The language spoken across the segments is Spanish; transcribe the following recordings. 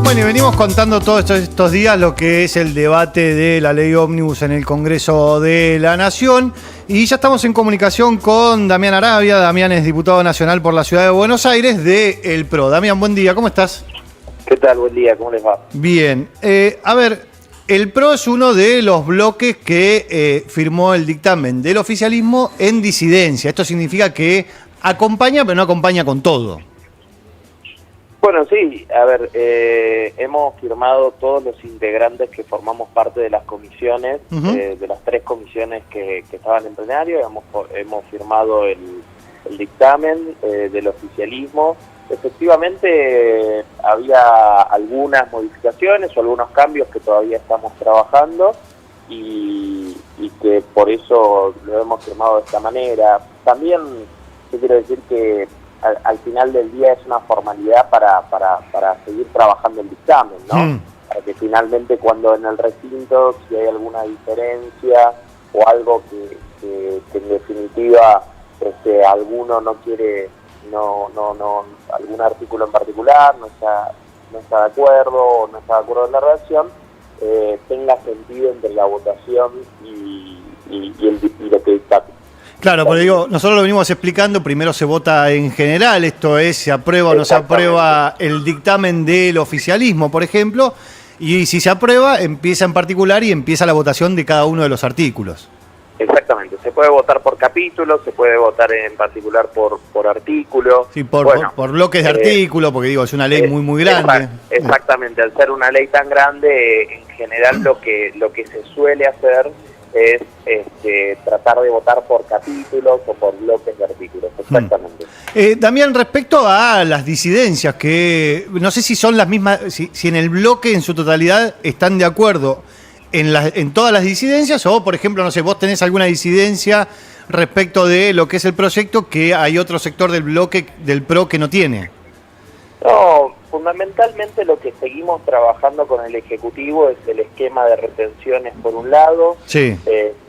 Bueno, y venimos contando todos estos días lo que es el debate de la ley ómnibus en el Congreso de la Nación. Y ya estamos en comunicación con Damián Arabia. Damián es diputado nacional por la Ciudad de Buenos Aires de El PRO. Damián, buen día, ¿cómo estás? ¿Qué tal? Buen día, ¿cómo les va? Bien. A ver, el PRO es uno de los bloques que firmó el dictamen del oficialismo en disidencia. Esto significa que acompaña, pero no acompaña con todo. Bueno, sí, a ver, hemos firmado todos los integrantes que formamos parte de las comisiones, de las 3 comisiones que estaban en plenario, hemos firmado el dictamen del oficialismo. Efectivamente, había algunas modificaciones o algunos cambios que todavía estamos trabajando y que por eso lo hemos firmado de esta manera. También yo quiero decir que al final del día es una formalidad para seguir trabajando el dictamen, ¿no? Para que finalmente cuando en el recinto, si hay alguna diferencia o algo que en definitiva alguno no quiere, algún artículo en particular no está de acuerdo o no está de acuerdo en la redacción, tenga sentido entre la votación y lo que dicta. Claro, porque digo, nosotros lo venimos explicando, primero se vota en general, esto es, se aprueba o no se aprueba el dictamen del oficialismo, por ejemplo, y si se aprueba, empieza en particular y empieza la votación de cada uno de los artículos. Exactamente, se puede votar por capítulo, se puede votar en particular por artículo. Sí, por bloques de artículos, porque digo, es una ley muy grande. Exactamente, al ser una ley tan grande, en general lo que se suele hacer es tratar de votar por capítulos o por bloques de artículos, exactamente. Damián, respecto a las disidencias, que no sé si son las mismas, si en el bloque en su totalidad están de acuerdo en todas las disidencias, o por ejemplo, no sé, vos tenés alguna disidencia respecto de lo que es el proyecto que hay otro sector del bloque del PRO que no tiene. No, fundamentalmente lo que seguimos trabajando con el Ejecutivo es el esquema de retenciones por un lado, sí,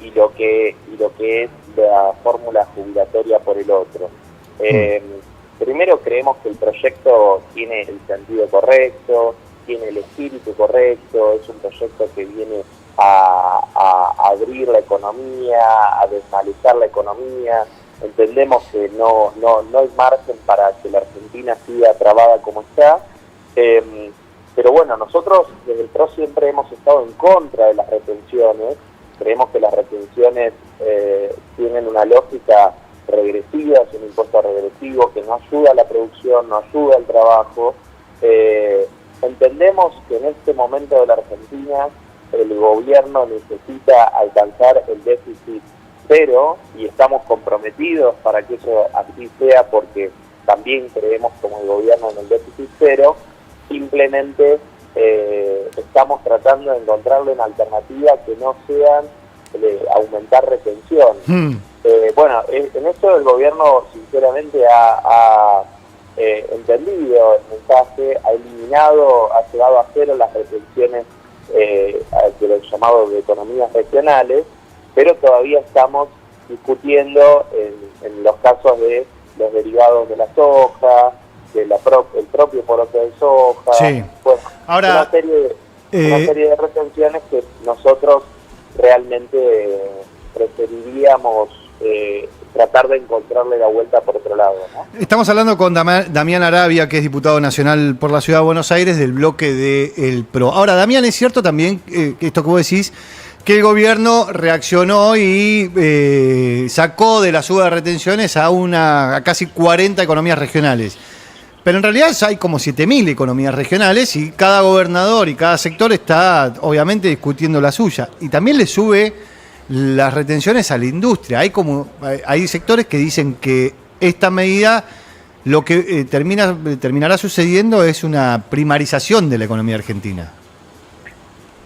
y lo que es la fórmula jubilatoria por el otro. Primero creemos que el proyecto tiene el sentido correcto, tiene el espíritu correcto, es un proyecto que viene a abrir la economía, a desmalezar la economía. Entendemos que no hay margen para que la Argentina siga trabada como está, pero bueno, nosotros desde el PRO siempre hemos estado en contra de las retenciones. Creemos que las retenciones tienen una lógica regresiva, es un impuesto regresivo que no ayuda a la producción, no ayuda al trabajo. Entendemos que en este momento de la Argentina el gobierno necesita alcanzar el déficit cero y estamos comprometidos para que eso así sea, porque también creemos como el gobierno en el déficit cero. Simplemente estamos tratando de encontrarle una alternativa que no sean aumentar retención. Bueno, en esto el gobierno sinceramente ha entendido el mensaje, ha eliminado, ha llevado a cero las retenciones de los llamados de economías regionales, pero todavía estamos discutiendo en los casos de los derivados de la soja, el propio poroto de soja, sí. Bueno, ahora, una serie de retenciones que nosotros realmente preferiríamos tratar de encontrarle la vuelta por otro lado, ¿no? Estamos hablando con Damián Arabia, que es diputado nacional por la Ciudad de Buenos Aires, del bloque del PRO. Ahora, Damián, es cierto también esto que vos decís, que el gobierno reaccionó y sacó de la suba de retenciones a casi 40 economías regionales. Pero en realidad hay como 7.000 economías regionales y cada gobernador y cada sector está obviamente discutiendo la suya. Y también le sube las retenciones a la industria. Hay sectores que dicen que esta medida lo que terminará sucediendo es una primarización de la economía argentina.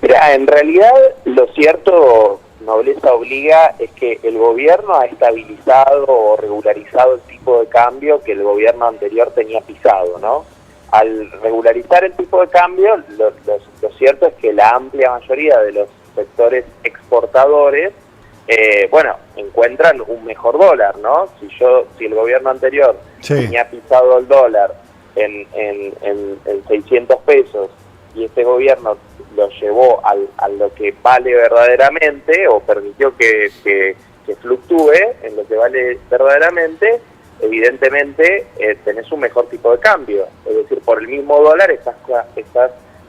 Mira, en realidad lo cierto, nobleza obliga, es que el gobierno ha estabilizado o regularizado el tipo de cambio que el gobierno anterior tenía pisado, ¿no? Al regularizar el tipo de cambio, lo cierto es que la amplia mayoría de los sectores exportadores, encuentran un mejor dólar, ¿no? Si el gobierno anterior tenía pisado el dólar en 600 pesos y este gobierno lo llevó a lo que vale verdaderamente, o permitió que fluctúe en lo que vale verdaderamente, evidentemente tenés un mejor tipo de cambio. Es decir, por el mismo dólar estás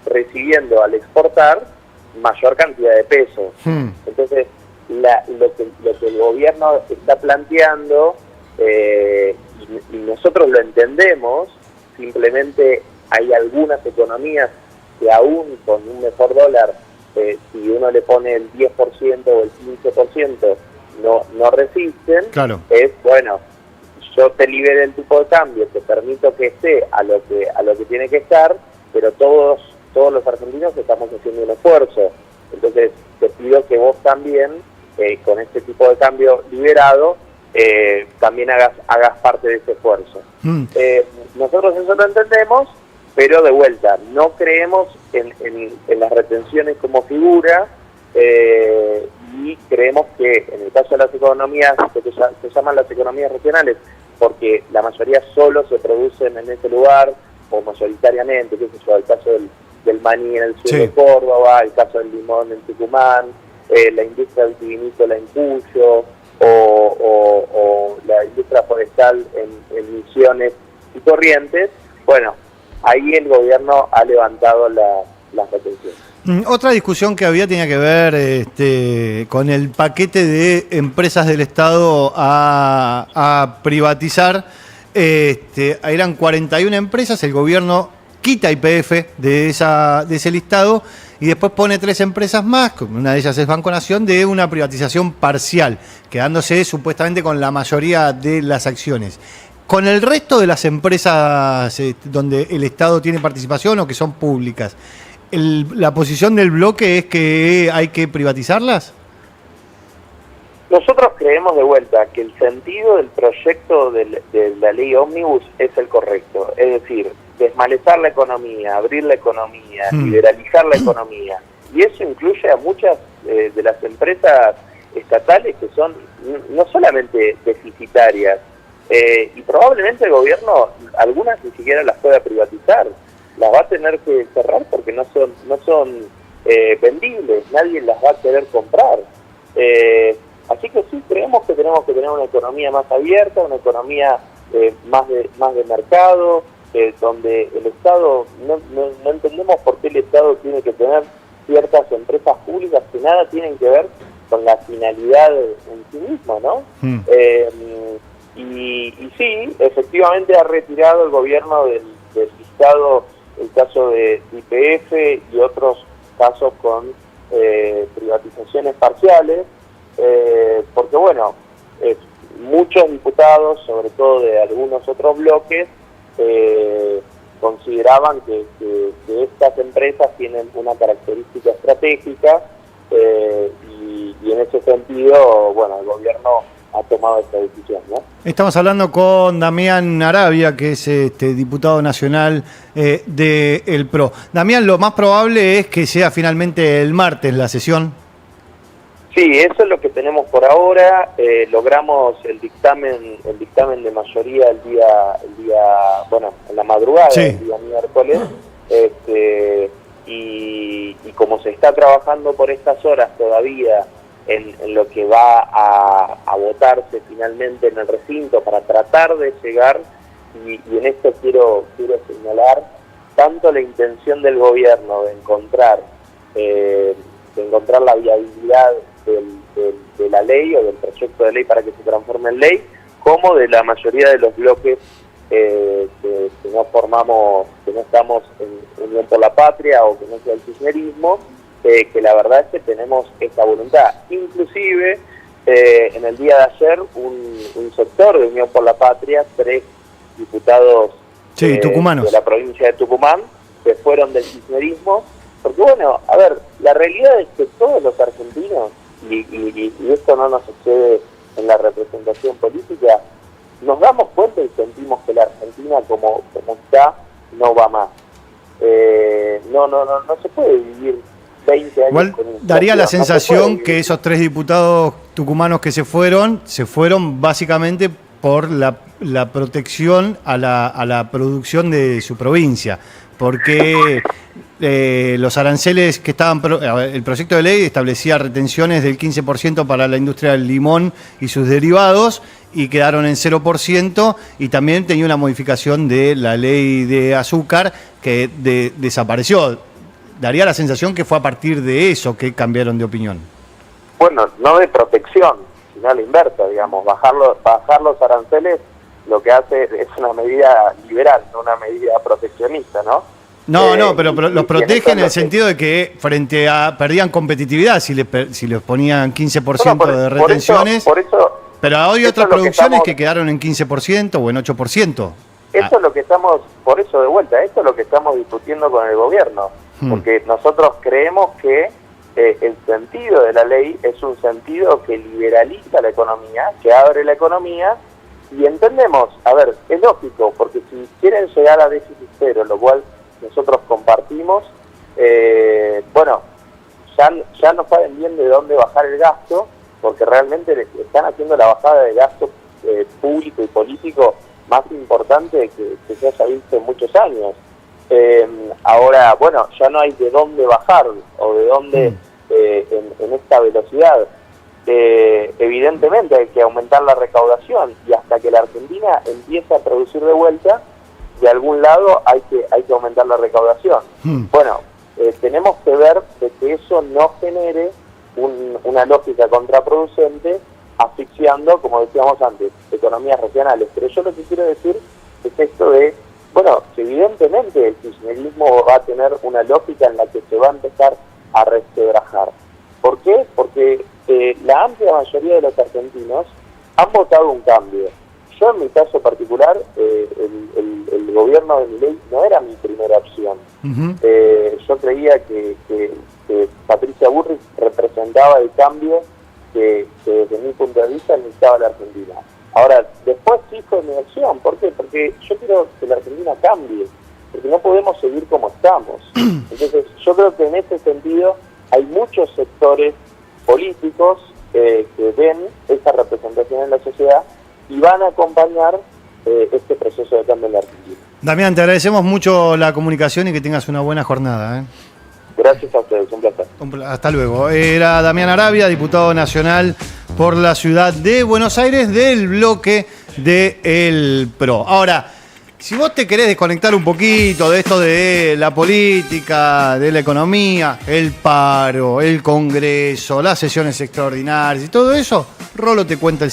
recibiendo al exportar mayor cantidad de pesos. Entonces, lo que el gobierno está planteando, y nosotros lo entendemos, simplemente hay algunas economías que aún con un mejor dólar, si uno le pone el 10% o el 15%, no resisten. Claro. Es, bueno, yo te liberé el tipo de cambio, te permito que esté a lo que tiene que estar, pero todos los argentinos estamos haciendo un esfuerzo. Entonces, te pido que vos también, con este tipo de cambio liberado, también hagas parte de ese esfuerzo. Nosotros eso lo entendemos, pero de vuelta, no creemos en las retenciones como figura, y creemos que en el caso de las economías, que se llaman las economías regionales, porque la mayoría solo se producen en ese lugar, o mayoritariamente, qué sé yo, el caso del maní en el sur de Córdoba, el caso del limón en Tucumán, la industria vitivinícola en Cuyo, o la industria forestal en Misiones y Corrientes. Bueno, ahí el gobierno ha levantado las retenciones. Otra discusión que había tenía que ver con el paquete de empresas del Estado a privatizar. Eran 41 empresas, el gobierno quita YPF de ese listado y después pone 3 empresas más, una de ellas es Banco Nación, de una privatización parcial, quedándose supuestamente con la mayoría de las acciones. Con el resto de las empresas donde el Estado tiene participación o que son públicas, ¿la posición del bloque es que hay que privatizarlas? Nosotros creemos de vuelta que el sentido del proyecto de la ley Ómnibus es el correcto, es decir, desmalezar la economía, abrir la economía, liberalizar la economía, y eso incluye a muchas de las empresas estatales que son no solamente deficitarias, y probablemente el gobierno algunas ni siquiera las pueda privatizar, las va a tener que cerrar porque no son vendibles, nadie las va a querer comprar. Así que sí, creemos que tenemos que tener una economía más abierta, una economía más de mercado, donde el Estado, no entendemos por qué el Estado tiene que tener ciertas empresas públicas que nada tienen que ver con la finalidad en sí misma, ¿no? Y sí, efectivamente ha retirado el gobierno del listado el caso de YPF y otros casos con privatizaciones parciales, porque bueno, muchos diputados, sobre todo de algunos otros bloques, consideraban que estas empresas tienen una característica estratégica, y en ese sentido, bueno, el gobierno ha tomado esta decisión, ¿no? Estamos hablando con Damián Arabia, que es diputado nacional del PRO. Damián, lo más probable es que sea finalmente el martes la sesión. Sí, eso es lo que tenemos por ahora. Logramos el dictamen de mayoría el día, bueno, en la madrugada, sí, el día miércoles, y como se está trabajando por estas horas todavía en lo que va a votarse finalmente en el recinto para tratar de llegar, y en esto quiero señalar tanto la intención del gobierno de encontrar la viabilidad de la ley o del proyecto de ley para que se transforme en ley, como de la mayoría de los bloques que no estamos en Unión por la Patria o que no sea el kirchnerismo, que la verdad es que tenemos esta voluntad. Inclusive, en el día de ayer, un sector de Unión por la Patria, 3 diputados tucumanos de la provincia de Tucumán, que fueron del kirchnerismo, porque bueno, a ver, la realidad es que todos los argentinos, y esto no nos sucede en la representación política, nos damos cuenta y sentimos que la Argentina como está no va más. No se puede vivir 20 años. Igual con un daría la sensación no que esos 3 diputados tucumanos que se fueron básicamente por la protección a la producción de su provincia, porque los aranceles que estaban... el proyecto de ley establecía retenciones del 15% para la industria del limón y sus derivados y quedaron en 0%, y también tenía una modificación de la ley de azúcar que desapareció. Daría la sensación que fue a partir de eso que cambiaron de opinión. Bueno, no de protección, sino a la inversa, digamos, bajar los aranceles lo que hace es una medida liberal, no una medida proteccionista, ¿no? No, pero los protege en el sentido de que frente a... perdían competitividad si les ponían 15% de retenciones. Por eso, pero hay otras producciones que quedaron en 15% o en 8%. Eso es lo que estamos, por eso de vuelta, esto es lo que estamos discutiendo con el gobierno, porque nosotros creemos que el sentido de la ley es un sentido que liberaliza la economía, que abre la economía, y entendemos, a ver, es lógico, porque si quieren llegar a déficit cero, lo cual nosotros compartimos, bueno, ya no saben bien de dónde bajar el gasto, porque realmente están haciendo la bajada de gasto público y político más importante que se haya visto en muchos años. Ahora, bueno, ya no hay de dónde bajar o de dónde en esta velocidad. Evidentemente hay que aumentar la recaudación, y hasta que la Argentina empiece a producir de vuelta, de algún lado hay que aumentar la recaudación. Bueno, tenemos que ver de que eso no genere una lógica contraproducente, asfixiando, como decíamos antes, economías regionales. Pero yo lo que quiero decir es esto de, bueno, que evidentemente el kirchnerismo va a tener una lógica en la que se va a empezar a resquebrajar. ¿Por qué? Porque la amplia mayoría de los argentinos han votado un cambio. Yo en mi caso particular, el gobierno de Milei no era mi primera opción. Yo creía que Patricia Bullrich representaba el cambio que desde mi punto de vista necesitaba la Argentina. Ahora, después sí fue mi opción. ¿Por qué? Porque yo quiero que la Argentina cambie, porque no podemos seguir como estamos. Entonces, yo creo que en ese sentido hay muchos sectores políticos que ven esa representación en la sociedad y van a acompañar este proceso de cambio en la Argentina. Damián, te agradecemos mucho la comunicación y que tengas una buena jornada. Gracias a ustedes, un placer. Hasta luego. Era Damián Arabia, diputado nacional por la ciudad de Buenos Aires del bloque del PRO. Ahora, si vos te querés desconectar un poquito de esto de la política, de la economía, el paro, el Congreso, las sesiones extraordinarias y todo eso, Rolo te cuenta el